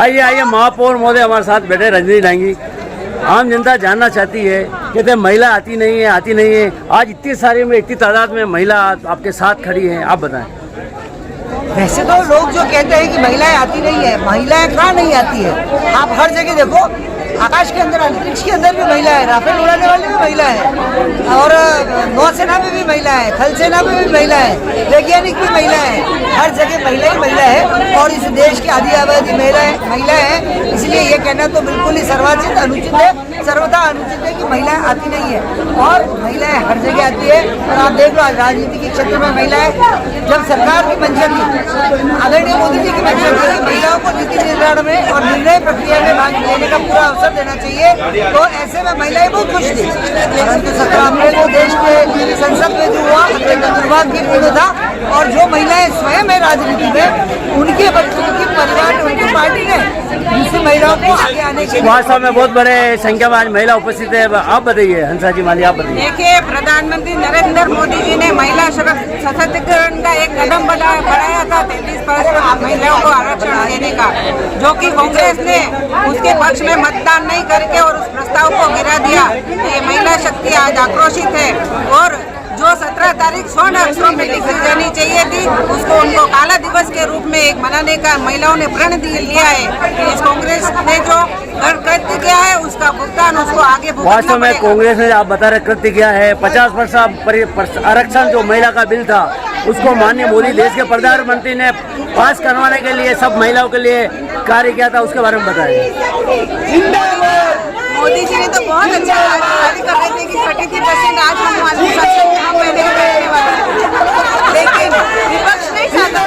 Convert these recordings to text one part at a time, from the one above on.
आइए आइए, महापौर महोदय हमारे साथ बैठे, रजनी लाएंगी। आम जनता जानना चाहती है, कहते हैं महिला आती नहीं है। आज इतनी सारी में, इतनी तादाद में महिला आपके साथ खड़ी हैं, आप बताएं। वैसे तो लोग जो कहते हैं कि महिलाएं आती नहीं है, महिलाएं कहाँ नहीं आती है। आप हर जगह देखो, आकाश के अंदर, अंतरिक्ष के अंदर भी महिला है, राफेल उड़ाने वाले भी महिला है, और नौसेना में भी महिला है, थल सेना में भी महिला है, वैज्ञानिक भी महिला है, हर जगह महिला ही महिला है। और इस देश की आधी आबादी महिला है, इसलिए ये कहना तो बिल्कुल ही सर्वाचित अनुचित है, सर्वथा अनुचित है कि महिलाएं आती नहीं है। और महिलाएं हर जगह आती है। और आप देख लो, आज राजनीति के क्षेत्र में महिलाएं, जब सरकार की मंशा थी, आदरणीय मोदी जी की मंशा थी कि महिलाओं को नीति निर्माण में और निर्णय प्रक्रिया में भाग लेने का पूरा अवसर देना चाहिए, तो ऐसे में महिलाएं बहुत खुश थी। परंतु 17 अप्रैल को देश के संसद में जो हुआ, अत्यंत दुर्भाग्यपूर्ण था। और जो महिलाएं स्वयं है राजनीति में, उनके बच्चों, उनके परिवार, उनकी पार्टी ने दूसरी महिलाओं को आगे आने के वास्तव में बहुत बड़े संख्या में आज महिला उपस्थित है। आप बताइए हंसा जी माली, आप बताइए। देखिए, प्रधानमंत्री नरेंद्र मोदी जी ने महिला सशक्तिकरण का एक कदम बढ़ाया था, 33% महिलाओं को आरक्षण देने का, जो कि कांग्रेस ने उसके पक्ष में मतदान नहीं करके और उस प्रस्ताव को गिरा दिया। ये महिला शक्ति आज आक्रोशित है। और जो 17 तारीख स्वर्ण अक्षरों में लिखी जानी चाहिए थी, उसको उनको काला दिवस के रूप में एक मनाने का महिलाओं ने प्रण लिया है। इस कांग्रेस ने जो कृत्य किया है, उसका भुगतान उसको आगे भुगतना वास्तव में कांग्रेस ने, आप बता रहे, कृत्य किया है। 50% आरक्षण जो महिला का बिल था, उसको माननीय मोदी देश के प्रधानमंत्री ने पास करवाने के लिए सब महिलाओं के लिए कार्य किया था, उसके बारे में बताएं। मोदी जी ने तो बहुत अच्छा कार्य कर रहे थे कि 33% आज हम महीने के बैठने वाले हैं, लेकिन विपक्ष नहीं चाहता।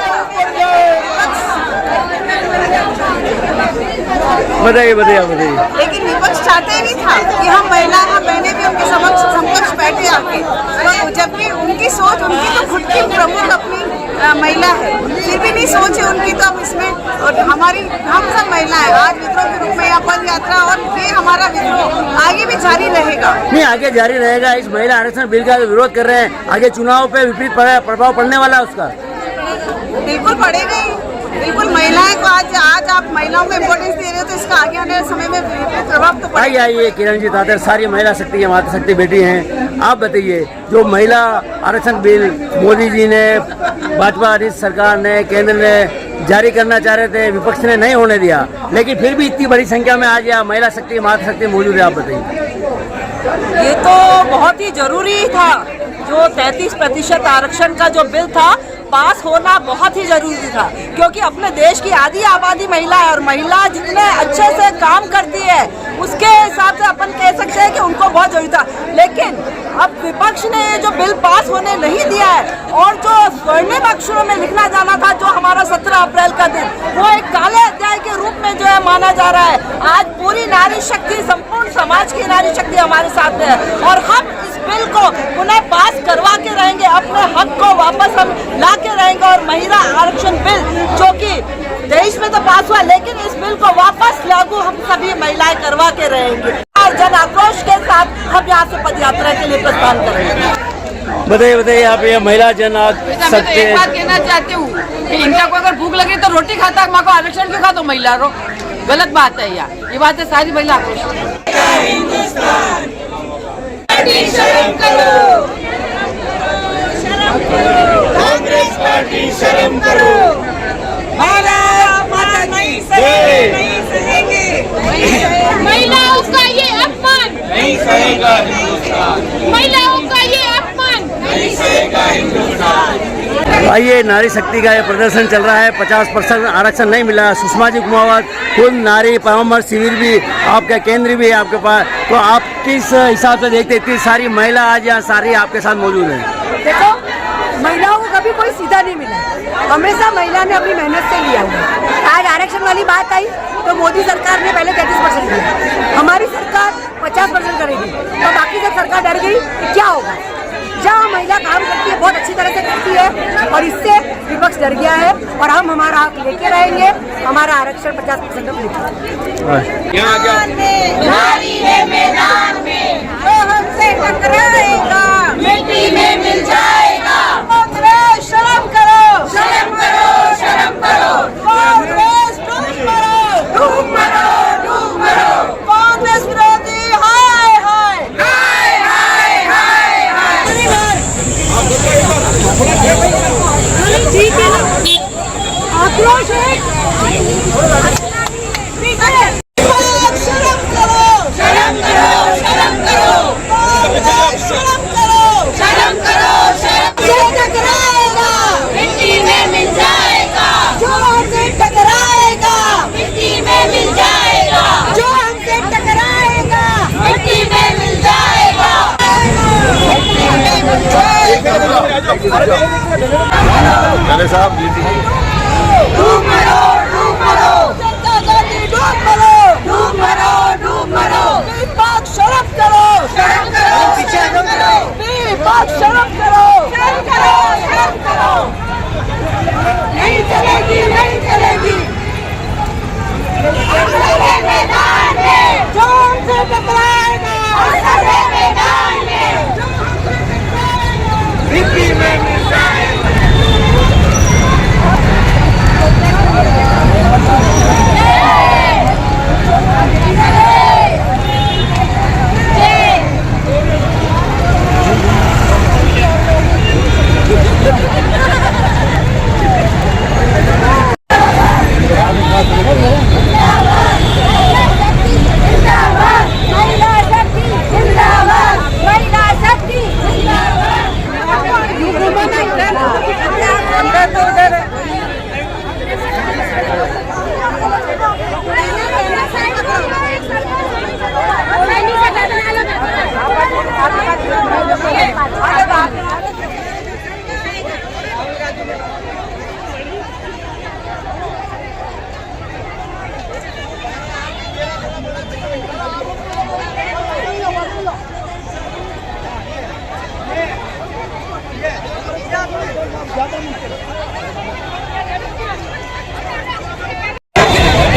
बताइए। लेकिन विपक्ष चाहते ही नहीं था कि हम बहने भी उनके समक्ष बैठे आके। तो जब भी उनकी सोच, उनकी तो खुद की प्रमुख अपनी महिला है, फिर भी नहीं सोच है उनकी, तो अब इसमें और हम सब महिलाएं आज विद्रोह के रूप में यहाँ पद यात्रा, और ये हमारा विद्रोह आगे भी जारी रहेगा। नहीं, आगे जारी रहेगा। इस महिला आरक्षण बिल का विरोध कर रहे हैं, आगे चुनाव पे विपरीत प्रभाव पड़ने वाला है उसका। बिल्कुल पड़ेगा ही, बिल्कुल। महिलाएं को आज आप महिलाओं को इम्पोर्टेंस दे रहे हो, तो इसका आगे आने वाले समय में प्रभाव तो पड़ेगा। आइए किरण जी तातर, सारी महिला शक्ति है, माता शक्ति बेटी हैं। आप बताइए, जो महिला आरक्षण बिल मोदी जी ने, भाजपा सरकार ने, केंद्र ने जारी करना चाह रहे थे, विपक्ष ने नहीं होने दिया, लेकिन फिर भी इतनी बड़ी संख्या में आज यहाँ महिला शक्ति, माता शक्ति मौजूद है। आप बताइए। ये तो बहुत ही जरूरी था। जो 33% आरक्षण का जो बिल था, पास होना बहुत ही जरूरी था, क्योंकि अपने देश की आधी आबादी महिला है, और महिला जितने अच्छे से काम करती है, उसके हिसाब से अपन कह सकते हैं कि उनको बहुत जरूरी था। लेकिन अब विपक्ष ने जो बिल पास होने नहीं दिया है, और जो स्वर्णिम अक्षरों में लिखना जाना था, जो हमारा 17 अप्रैल का दिन, वो एक काले अध्याय के रूप में जो है माना जा रहा है। आज पूरी नारी शक्ति, संपूर्ण समाज की नारी शक्ति हमारे साथ है, और हम इस बिल को पुनः पास करवा के रहेंगे, अपने हक को वापस हम ला के रहेंगे। और महिला आरक्षण बिल जो कि देश में तो पास हुआ, लेकिन इस बिल को वापस लागू हम सभी महिलाएं करवा के रहेंगे। और जन आक्रोश के साथ हम यहाँ से पद यात्रा के लिए प्रस्थान करेंगे। बताइए आप, ये महिला जन सकते। एक बात कहना चाहती हूँ कि इनका को अगर भूख लगे तो रोटी खाता, माँ को आरक्षण क्यों खा दो महिला रो, गलत बात है यार। ये बात है, सारी महिला आक्रोश। शर्म करो, कांग्रेस पार्टी शर्म करो, भारत माता नहीं सहेंगे, महिलाओं का ये अपमान नहीं सहेगा हिंदुस्तान, महिलाओं का ये अपमान नहीं सहेगा हिंदुस्तान। आइए, नारी शक्ति का ये प्रदर्शन चल रहा है। 50% आरक्षण नहीं मिला। सुषमा जी कुमावत खुद नारी परामर्श शिविर भी आपका, केंद्र भी है आपके पास, तो आप किस हिसाब से देखते, इतनी सारी महिला आज यहाँ सारी आपके साथ मौजूद है? देखो, महिलाओं को कभी कोई सीधा नहीं मिला, हमेशा महिला ने अपनी मेहनत से लिया हुआ। आज आरक्षण वाली बात आई तो मोदी सरकार ने पहले 33% दिया, हमारी सरकार 50% करेगी, तो बाकी जब सरकार डर गई तो क्या होगा? जहाँ महिला काम करती है, बहुत अच्छी तरह से करती है, और इससे विपक्ष डर गया है, और हम हमारा हक लेके रहेंगे। हमारा आरक्षण 50% हम लेंगे। नारी है मैदान में, जो हमसे टकराएगा मिट्टी में मिल जाएगा। कांग्रेस शर्म करो, शर्म करो, शर्म करो, कांग्रेस तुम करो, पहले साहब जी डूब मरो, डूब मरो, जनता गांधी डूब मरो, डूब मरो, डूब मरो, विपक्ष शर्म करो, शर्म करो, पीछे करो, विपक्ष शर्म करो, शर्म करो, शर्म करो, नहीं चलेगी, नहीं चलेगी, मैदान में जोर से टकराएगा, मैदान में दिल्ली में मिल जाएगा।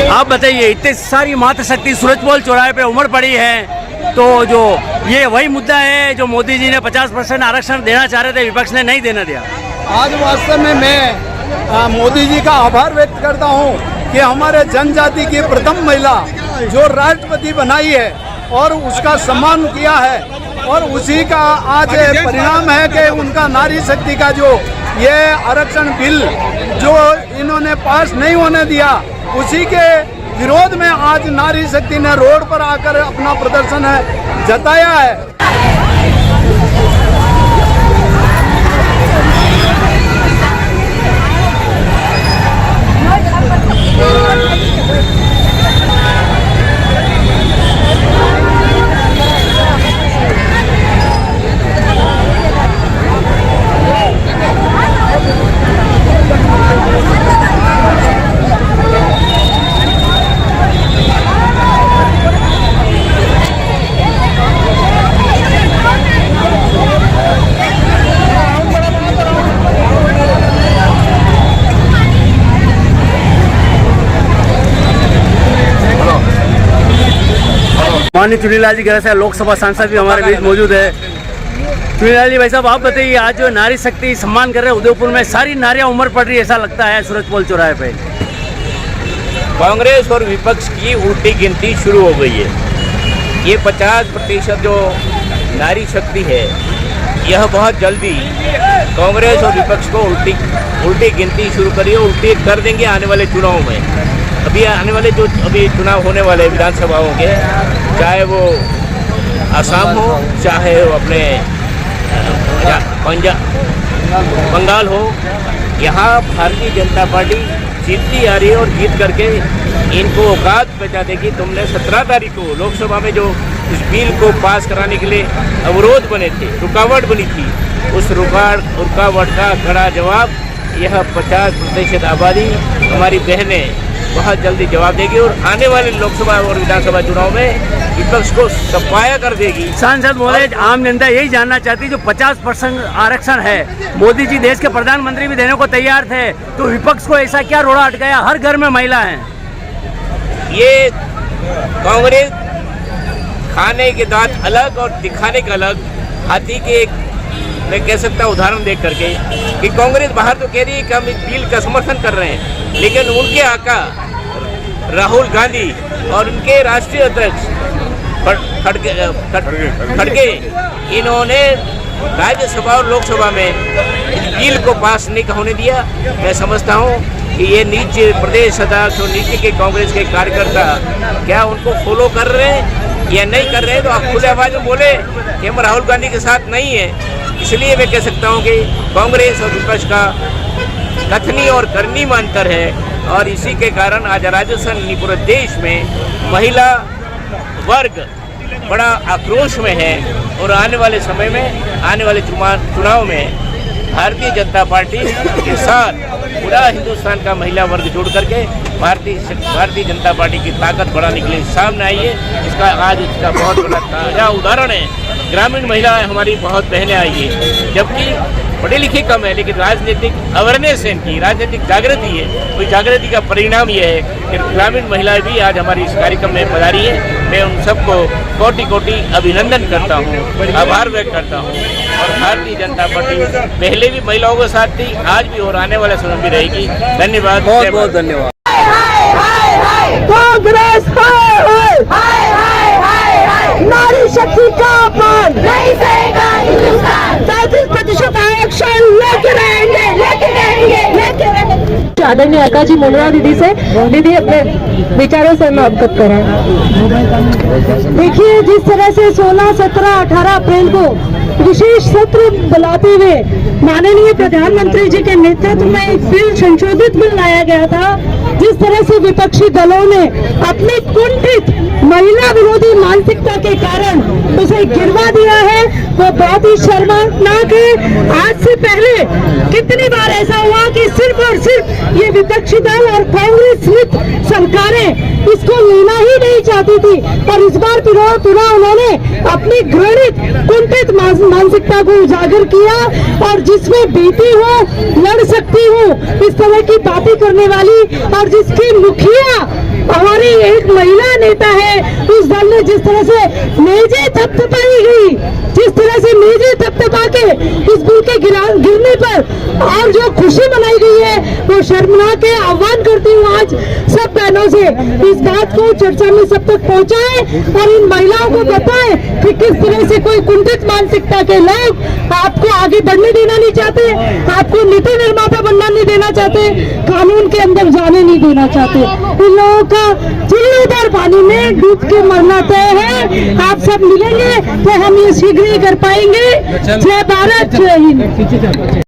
आप बताइए, इतनी सारी मातृशक्ति सूरजपोल चौराहे पे उमड़ पड़ी है, तो जो ये वही मुद्दा है जो मोदी जी ने 50% आरक्षण देना चाह रहे थे, विपक्ष ने नहीं देना दिया। आज वास्तव में मैं मोदी जी का आभार व्यक्त करता हूं कि हमारे जनजाति की प्रथम महिला जो राष्ट्रपति बनाई है और उसका सम्मान किया है, और उसी का आज परिणाम है कि उनका नारी शक्ति का जो ये आरक्षण बिल जो इन्होंने पास नहीं होने दिया, उसी के विरोध में आज नारी शक्ति ने रोड पर आकर अपना प्रदर्शन जताया है। माननीय चुनीलाल जी गैर लोकसभा सांसद भी हमारे बीच मौजूद है। चुनीलाल जी भाई साहब, आप बताइए, आज जो नारी शक्ति सम्मान कर रहे हैं उदयपुर में, सारी नारियां उमड़ पड़ रही है, ऐसा लगता है सूरजपोल चौराहे पे। कांग्रेस और विपक्ष की उल्टी गिनती शुरू हो गई है। ये 50% जो नारी शक्ति है, यह बहुत जल्दी कांग्रेस और विपक्ष को उल्टी गिनती शुरू करिए, उल्टी कर देंगे आने वाले चुनाव में। अभी आने वाले जो अभी चुनाव होने वाले विधानसभाओं के, चाहे वो असम हो, चाहे वो अपने बंगाल हो, यहाँ भारतीय जनता पार्टी जीतती आ रही है और जीत करके इनको औकात बचा देगी। तुमने 17 तारीख को लोकसभा में जो इस बिल को पास कराने के लिए अवरोध बने थे, रुकावट बनी थी, उस रुकावट का कड़ा जवाब यह 50% आबादी हमारी बहनें बहुत जल्दी जवाब देगी और आने वाले लोकसभा और विधानसभा चुनाव में विपक्ष को सफाया कर देगी। सांसद महोदय, आम जनता यही जानना चाहती है, जो 50% आरक्षण है, मोदी जी देश के प्रधानमंत्री भी देने को तैयार थे, तो विपक्ष को ऐसा क्या रोड़ा अटकाया? हर घर में महिला है। ये कांग्रेस खाने के दांत अलग और दिखाने का अलग, हाथी के एक मैं कह सकता हूँ उदाहरण देख करके कि कांग्रेस बाहर तो कह रही है कि हम इस बिल का समर्थन कर रहे हैं, लेकिन उनके आका राहुल गांधी और उनके राष्ट्रीय अध्यक्ष खड़गे इन्होंने राज्यसभा और लोकसभा में इस बिल को पास नहीं होने दिया। मैं समझता हूँ कि ये नीचे प्रदेश अध्यक्ष और नीचे के कांग्रेस के कार्यकर्ता क्या उनको फॉलो कर रहे हैं या नहीं कर रहे हैं, तो आप खुले आवाज में बोले कि हम राहुल गांधी के साथ नहीं है। इसलिए मैं कह सकता हूँ कि कांग्रेस और विपक्ष का कथनी और करनी में अंतर है, और इसी के कारण आज राजस्थान पूरे देश में महिला वर्ग बड़ा आक्रोश में है, और आने वाले समय में आने वाले चुनाव में भारतीय जनता पार्टी के साथ पूरा हिंदुस्तान का महिला वर्ग जुड़ करके भारतीय जनता पार्टी की ताकत बढ़ाने के लिए सामने आई है। इसका आज इसका बहुत बड़ा ताजा उदाहरण है। ग्रामीण महिलाएं हमारी बहुत बहनें आई है, जबकि पढ़े लिखे कम है, लेकिन राजनीतिक अवेयरनेस है, इनकी राजनीतिक जागृति है। कोई जागृति का परिणाम यह है कि ग्रामीण महिलाएं भी आज हमारी इस कार्यक्रम में पधारी है। मैं उन सबको कोटि कोटि अभिनंदन करता हूँ, आभार व्यक्त करता हूँ। और भारतीय जनता पार्टी पहले भी महिलाओं के साथ थी, आज भी और आने वाले समय भी रहेगी। धन्यवाद, बहुत बहुत धन्यवाद। कांग्रेस नारी शक्ति का अपमान नहीं सहेगा हिंदुस्तान। 33% आरक्षण लेके रहेंगे। आदरणीय अलका जी मुंडरा दीदी अपने विचारों से मैं अवगत कराएं। देखिए, जिस तरह से 16, 17, 18 अप्रैल को विशेष सत्र बुलाते हुए माननीय प्रधानमंत्री जी के नेतृत्व में एक बिल, संशोधित बिल लाया गया था, जिस तरह से विपक्षी दलों ने अपनी कुंठित महिला विरोधी मानसिकता के कारण उसे गिरवा दिया है, वो बहुत ही शर्मनाक है। आज से पहले कितनी बार ऐसा हुआ कि सिर्फ और सिर्फ ये विपक्षी दल और कांग्रेस मित सरकारें इसको लेना ही नहीं चाहती थी, और इस बार पुनः उन्होंने अपनी घृणित कुंठित मानसिकता को उजागर किया, और जिसमें बेटी हो लड़ सकती हूँ इस तरह की बातें करने वाली, और जिसकी मुखिया हमारी एक महिला नेता है, उस दल ने जिस तरह से मेजें थपथपाई गई, जिस तरह से मेजें थपथपा के इस बिल के गिरने पर और जो खुशी मनाई गई है वो शर्मनाक है। आह्वान करती हूँ आज सब बहनों से इस बात को चर्चा में सब तक पहुँचाएं और इन महिलाओं को बताएं कि किस तरह से कोई कुंठित मानसिकता के लोग आपको आगे बढ़ने देना नहीं चाहते, आपको नीति निर्माता बनना नहीं देना चाहते, कानून के अंदर जाने नहीं देना चाहते। इन लोगों का चिल्लीदार पानी में डूब के मरना तय है। आप सब मिलेंगे तो हम ये शीघ्र ही कर पाएंगे। जय भारत, जय हिंद।